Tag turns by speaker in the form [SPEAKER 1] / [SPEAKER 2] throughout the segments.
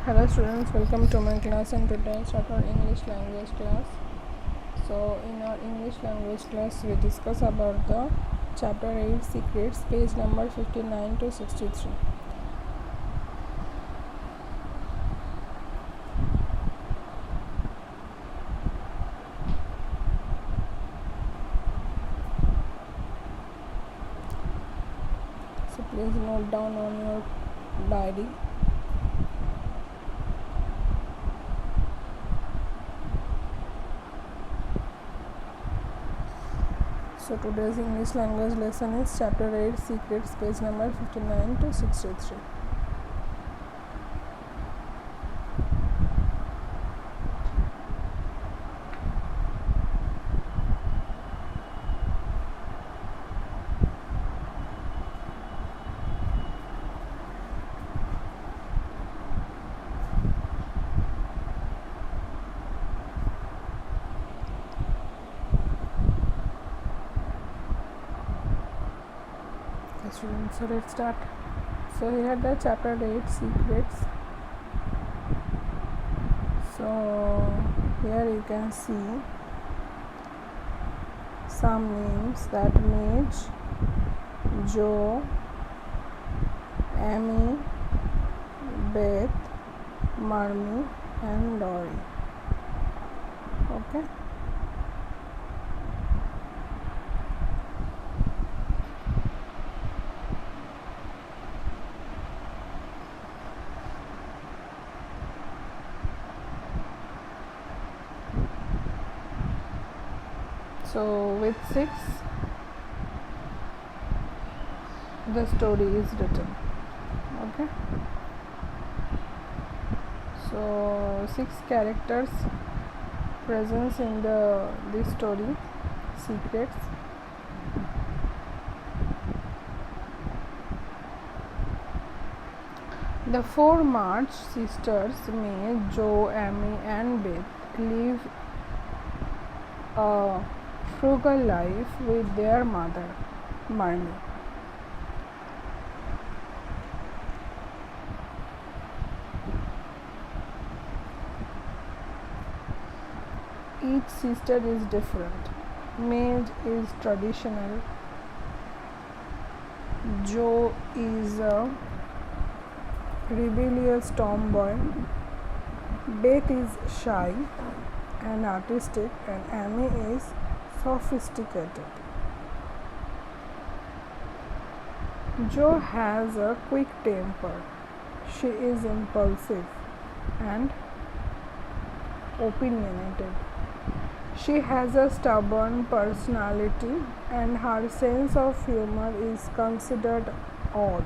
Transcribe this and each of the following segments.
[SPEAKER 1] Hello students, welcome to my class, and today I start our English language class. So in our English language class we discuss about the chapter 8 secrets, page number 59 to 63. So please note down on your diary. So today's English language lesson is chapter 8 secrets, page number 59 to 63. Students, so let's start. So here the chapter 8 secrets. So here you can see some names that Midge, Joe, Amy, Beth, Marmy and Lori. Okay. So with 6 the story is written. Okay. So 6 characters presence in this story secrets. The 4 March sisters, May, Joe, Amy and Beth, live a frugal life with their mother, Marmy. Each sister is different. May is traditional. Joe is a rebellious tomboy. Beth is shy and artistic, and Amy is sophisticated. Joe has a quick temper. She is impulsive and opinionated. She has a stubborn personality and her sense of humor is considered odd.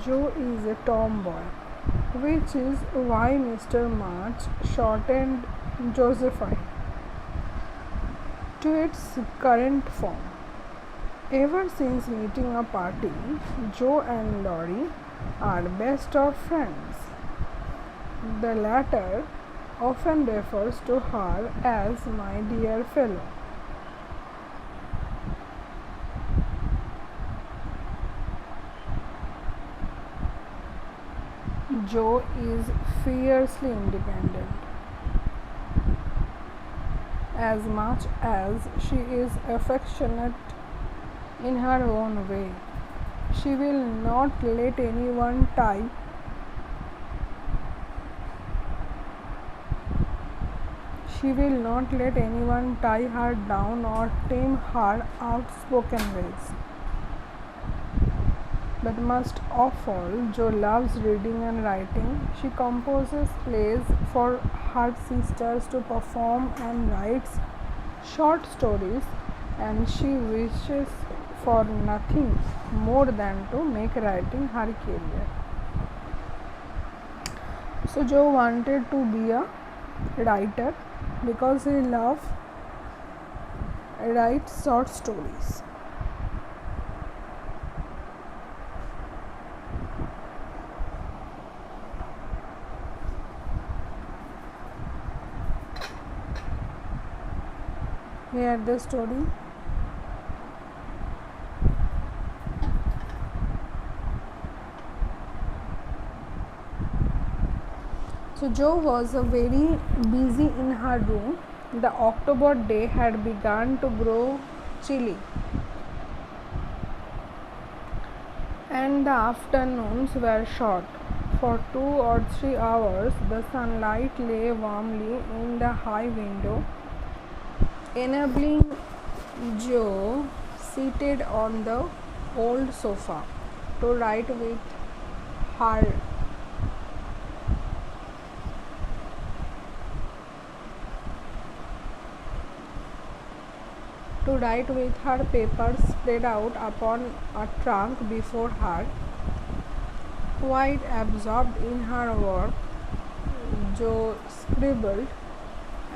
[SPEAKER 1] Joe is a tomboy, which is why Mr. March shortened Josephine to its current form. Ever since meeting a party, Joe and Lori are best of friends. The latter often refers to her as my dear fellow. Joe is fiercely independent. As much as she is affectionate in her own way, she will not let anyone tie her down or tame her outspoken ways. But most of all, Joe loves reading and writing. She composes plays for her sisters to perform and writes short stories, and she wishes for nothing more than to make writing her career. So Joe wanted to be a writer because he loved write short stories. Here the story. So Jo was very busy in her room. The October day had begun to grow chilly, and the afternoons were short. For 2 or 3 hours, the sunlight lay warmly in the high window, enabling Jo, seated on the old sofa, to write her with her papers spread out upon a trunk before her. Quite absorbed in her work, Jo scribbled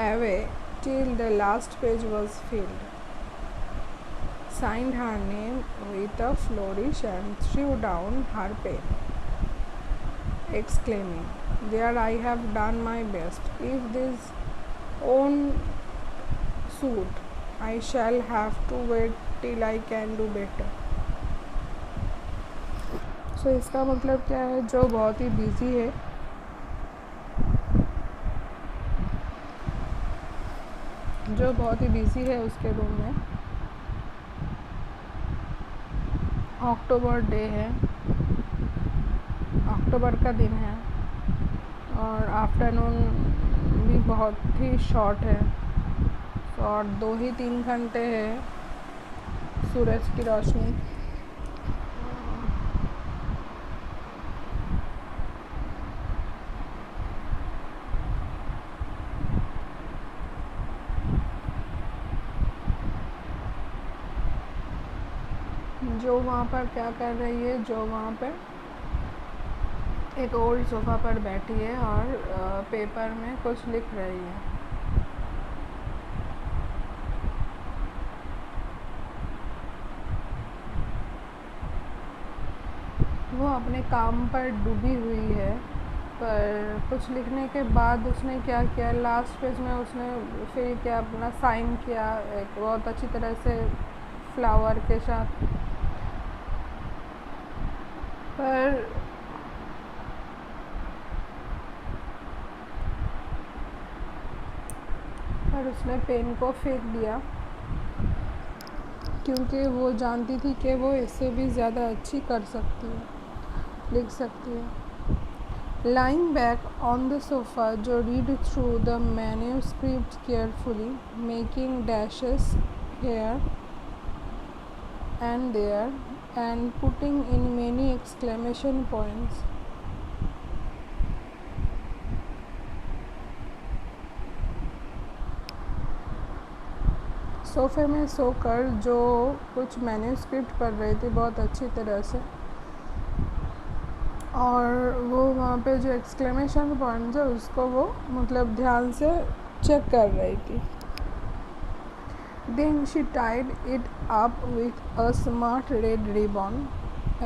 [SPEAKER 1] away till the last page was filled, signed her name with a flourish, and threw down her pen, exclaiming, "There, I have done my best. If this won't suit, I shall have to wait till I can do better." So इसका मतलब क्या है? जो बहुत ही busy है, उसके room में अक्टूबर day है, अक्टूबर का दिन है, और आफ्टरनून भी बहुत ही शॉर्ट है, और 2 ही 3 घंटे है सूरज की रोशनी। जो वहाँ पर क्या कर रही है? जो वहाँ पे एक ओल्ड सोफ़ा पर बैठी है और पेपर में कुछ लिख रही है। वो अपने काम पर डूबी हुई है, पर कुछ लिखने के बाद उसने क्या किया, लास्ट पेज में उसने फिर क्या अपना साइन किया एक बहुत अच्छी तरह से फ्लावर के साथ, पर उसने पेन को फेंक दिया, क्योंकि वो जानती थी कि वो इससे भी ज़्यादा अच्छी कर सकती है, लिख सकती है। Lying back on the sofa, Jo read through the manuscript carefully, making dashes here and there and putting in many exclamation points. सोफ़े में सोकर जो कुछ मैन्यूस्क्रिप्ट पढ़ रही थी बहुत अच्छी तरह से, और वो वहाँ पे जो एक्सक्लेमेशन पॉइंट्स है उसको वो मतलब ध्यान से चेक कर रही थी। Then she tied it up with a smart red ribbon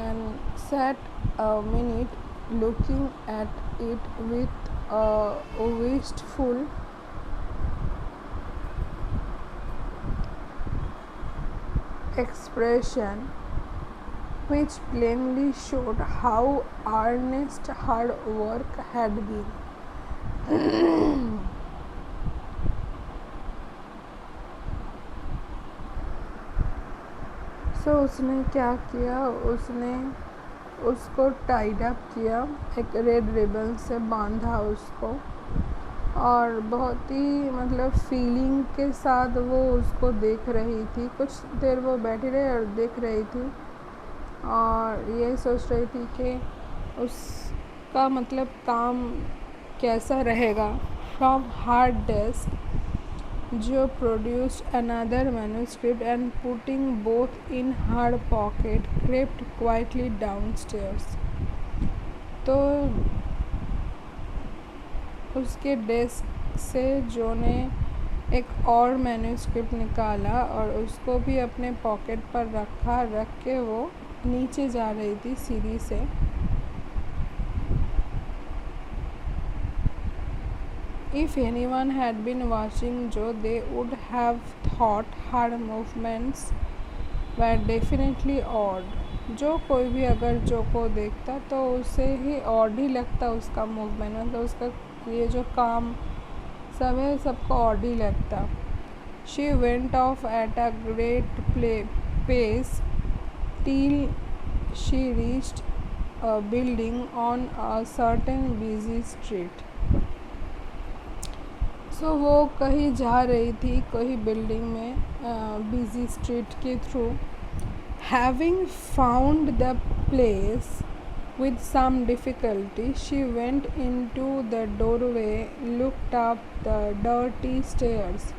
[SPEAKER 1] and sat a minute looking at it with a wistful expression, which plainly showed how earnest her work had been. So उसने क्या किया, उसने उसको tied up किया, एक red ribbon से बांधा उसको, और बहुत ही मतलब फीलिंग के साथ वो उसको देख रही थी। कुछ देर वो बैठी रही और देख रही थी, और ये सोच रही थी कि उसका मतलब काम कैसा रहेगा। From her desk Jo produced another manuscript and putting both in her pocket crept quietly downstairs. तो उसके डेस्क से जो ने एक और मैन्यूस्क्रिप्ट निकाला और उसको भी अपने पॉकेट पर रख के वो नीचे जा रही थी सीढ़ी से। If anyone had been watching Jo, they would have thought her movements were definitely odd. जो कोई भी अगर जो को देखता तो उसे ही ऑड ही लगता उसका मूवमेंट, मतलब उसका ये जो काम सब है सबको ऑड ही लगता. She went off at a great pace till she reached a building on a certain busy street. So वो कहीं जा रही थी कोई बिल्डिंग में बिजी स्ट्रीट के through. Having found the place with some difficulty, she went into the doorway, looked up the dirty stairs,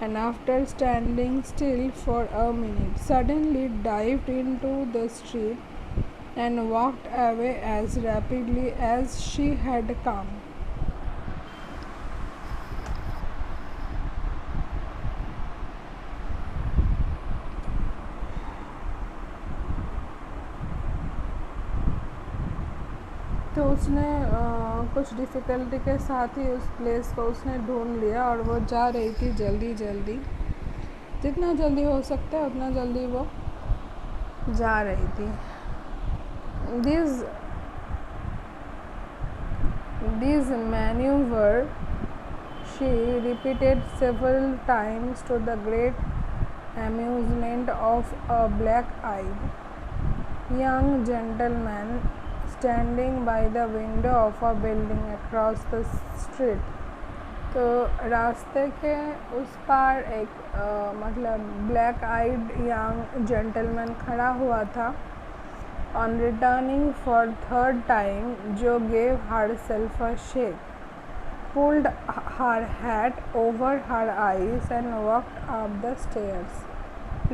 [SPEAKER 1] and after standing still for a minute, suddenly dived into the street and walked away as rapidly as she had come. तो उसने कुछ difficulty के साथ ही उस place को उसने ढूंढ लिया और वो जा रही थी जल्दी जल्दी, जितना जल्दी हो सकता है उतना जल्दी वो जा रही थी. This maneuver she repeated several times to the great amusement of a black-eyed young gentleman standing by the window of a building across the street. तो रास्ते के उस पार एक मतलब ब्लैक आइड यंग जेंटलमैन खड़ा हुआ था. On returning for third time, Jo gave herself a shake, pulled her hat over her eyes and walked up the stairs,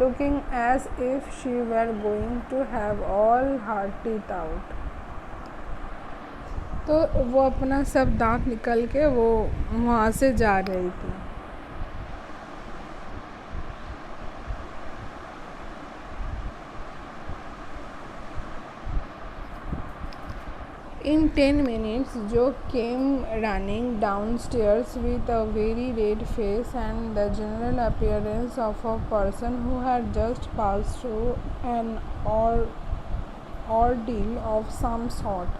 [SPEAKER 1] looking as if she were going to have all her teeth out. तो वो अपना सब दांत निकल के वो वहाँ से जा रही थी. In 10 minutes, Jo came running downstairs with a very red face and the general appearance of a person who had just passed through an ordeal of some sort.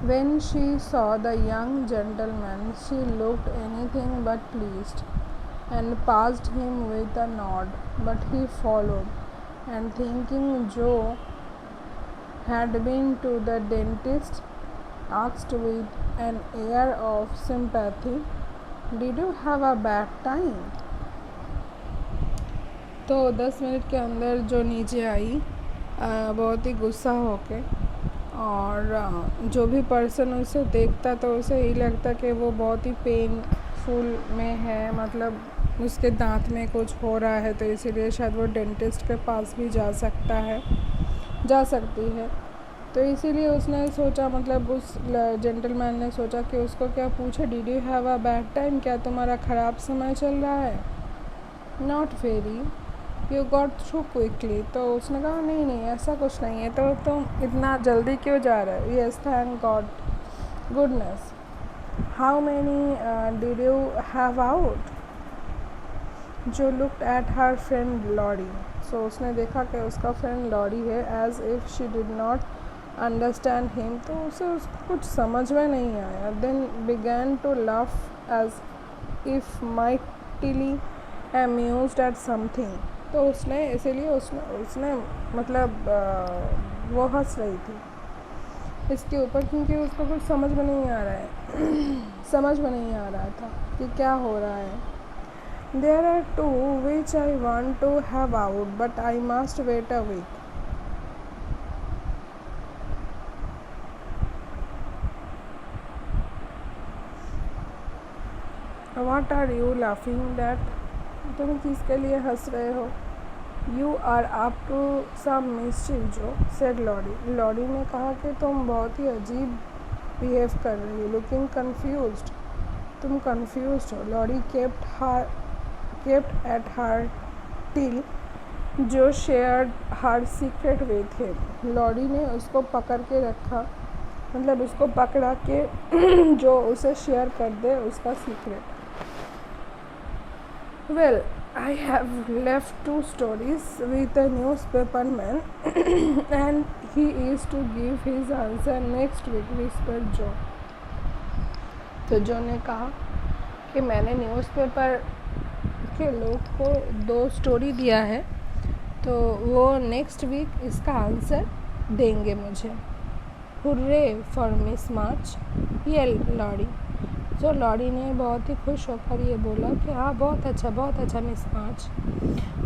[SPEAKER 1] When she saw the young gentleman, she looked anything but pleased and passed him with a nod, but he followed, and thinking Jo had been to the dentist, asked with an air of sympathy, "Did you have a bad time?" तो 10 minute के अंदर जो नीचे आई बहुत ही गुस्सा होके, और जो भी पर्सन उसे देखता तो उसे यही लगता कि वो बहुत ही पेनफुल में है, मतलब उसके दांत में कुछ हो रहा है, तो इसीलिए शायद वो डेंटिस्ट के पास भी जा सकती है. तो इसीलिए उसने सोचा, मतलब उस जेंटलमैन ने सोचा कि उसको क्या पूछे, did you have a bad time, क्या तुम्हारा ख़राब समय चल रहा है. Not very, you got through quickly. तो उसने कहा नहीं ऐसा कुछ नहीं है, तो तुम इतना जल्दी क्यों जा रहे हो. Yes, thank God goodness. How many did you have out. Jo looked at her friend Laurie. So उसने देखा कि उसका फ्रेंड लॉरी है. As if she did not understand him, तो उसे कुछ समझ में नहीं आया. Then began to laugh as if mightily amused at something. तो उसने इसीलिए उसने मतलब वो हंस रही थी इसके ऊपर, क्योंकि उसको कुछ समझ में नहीं आ रहा है समझ में नहीं आ रहा था कि क्या हो रहा है. There are two which I want to have out, but I must wait a week. What are you laughing at? तुम किसके लिए हंस रहे हो. You are up to some mischief, Jo, said Lottie. Lottie ने कहा कि तुम बहुत ही अजीब बिहेव कर रही हो. Looking confused. तुम confused हो. Lottie kept at her till Jo shared her secret with him. Lottie ने उसको पकड़ के रखा, मतलब उसको पकड़ा के जो उसे शेयर कर दे उसका secret. Well, I have left 2 stories with a newspaper man and he is to give his answer next week, whispered Jo. तो जो ने कहा कि मैंने न्यूज़पेपर के लोग को 2 स्टोरी दिया है, तो वो नेक्स्ट वीक इसका आंसर देंगे मुझे। हुर्रे फॉर मिस मार्च, ये लॉरी। जो लॉरी ने बहुत ही खुश होकर ये बोला कि हाँ बहुत अच्छा Miss March.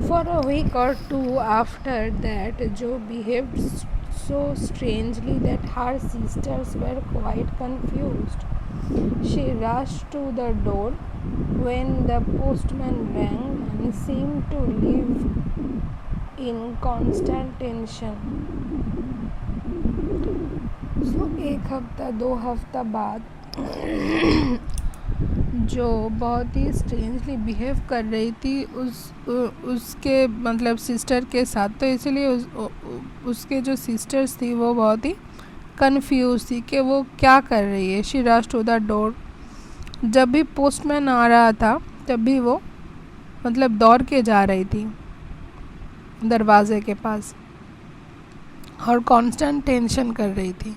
[SPEAKER 1] For a week और 2 आफ्टर दैट जो behaved so strangely that her sisters were quite confused. She rushed to the door when the postman rang and seemed to live in constant tension. So 1 हफ्ता 2 हफ्ता बाद जो बहुत ही strangely behave कर रही थी उसके मतलब सिस्टर के साथ, तो इसलिए उसके जो सिस्टर्स थी वो बहुत ही कंफ्यूज थी कि वो क्या कर रही है। She rush to the door, जब भी पोस्टमैन आ रहा था तब भी वो मतलब दौड़ के जा रही थी दरवाजे के पास और कांस्टेंट टेंशन कर रही थी।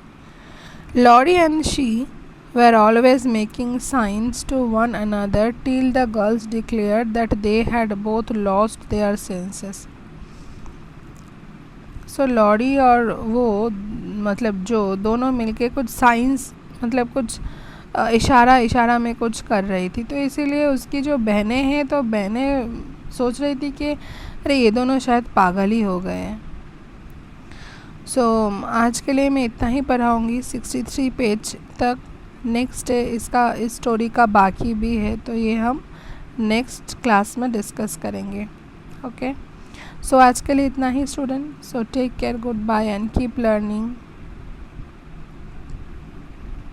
[SPEAKER 1] Laurie and she were always making signs to one another till the girls declared that they had both lost their senses. So Laurie और वो मतलब जो दोनों मिलके कुछ साइंस मतलब कुछ इशारा में कुछ कर रही थी, तो इसीलिए उसकी जो बहनें हैं तो बहनें सोच रही थी कि अरे ये दोनों शायद पागल ही हो गए हैं। सो आज के लिए मैं इतना ही पढ़ाऊँगी 63 पेज तक। नेक्स्ट इसका इस स्टोरी का बाकी भी है, तो ये हम नेक्स्ट क्लास में डिस्कस करेंगे। ओके, सो आज के लिए इतना ही student. So take care, good bye and keep learning.